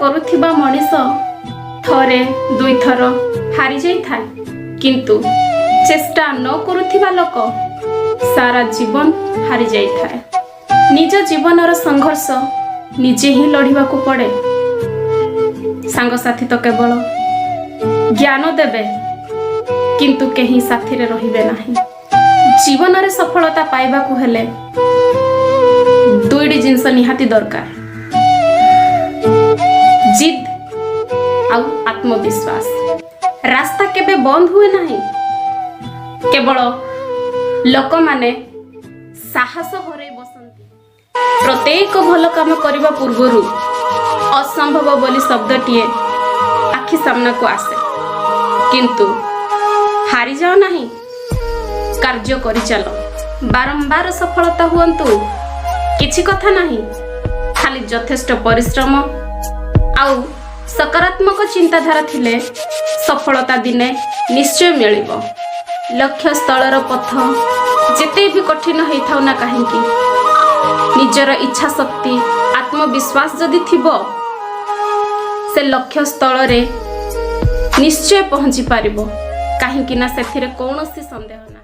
କରୁଥିବା ମଣିଷ ଥରେ ଦୁଇଥର ହାରି ଯାଇଥାଏ, କିନ୍ତୁ ଚେଷ୍ଟା ନ କରୁଥିବା ଲୋକ ସାରା ଜୀବନ ହାରି ଯାଇଥାଏ। ନିଜ ଜୀବନର ସଂଘର୍ଷ ନିଜେ ହିଁ ଲଢ଼ିବାକୁ ପଡ଼େ। ସାଙ୍ଗସାଥୀ ତ କେବଳ ଜ୍ଞାନ ଦେବେ, କିନ୍ତୁ କେହି ସାଥିରେ ରହିବେ ନାହିଁ। ଜୀବନରେ ସଫଳତା ପାଇବାକୁ ହେଲେ ଦୁଇଟି ଜିନିଷ ନିହାତି ଦରକାର, ଜିଦ୍ ଆଉ ଆତ୍ମବିଶ୍ୱାସ। ରାସ୍ତା କେବେ ବନ୍ଦ ହୁଏ ନାହିଁ, କେବଳ ଲୋକମାନେ ସାହସ ହରାଇ ବସନ୍ତି। ପ୍ରତ୍ୟେକ ଭଲ କାମ କରିବା ପୂର୍ବରୁ ଅସମ୍ଭବ ବୋଲି ଶବ୍ଦଟିଏ ଆଖି ସାମ୍ନାକୁ ଆସେ, କିନ୍ତୁ ହାରିଯାଅ ନାହିଁ, କାର୍ଯ୍ୟ କରିଚାଲ। ବାରମ୍ବାର ସଫଳତା ହୁଅନ୍ତୁ କିଛି କଥା ନାହିଁ, ଖାଲି ଯଥେଷ୍ଟ ପରିଶ୍ରମ ଆଉ ସକାରାତ୍ମକ ଚିନ୍ତାଧାରା ଥିଲେ ସଫଳତା ଦିନେ ନିଶ୍ଚୟ ମିଳିବ। ଲକ୍ଷ୍ୟ ସ୍ଥଳର ପଥ ଯେତେ ବି କଠିନ ହେଇଥାଉ ନା କାହିଁକି, ନିଜର ଇଚ୍ଛା ଶକ୍ତି ଆତ୍ମବିଶ୍ୱାସ ଯଦି ଥିବ, ସେ ଲକ୍ଷ୍ୟ ସ୍ଥଳରେ ନିଶ୍ଚୟ ପହଞ୍ଚି ପାରିବ, କାହିଁକି ନା ସେଥିରେ କୌଣସି ସନ୍ଦେହ ନାହିଁ।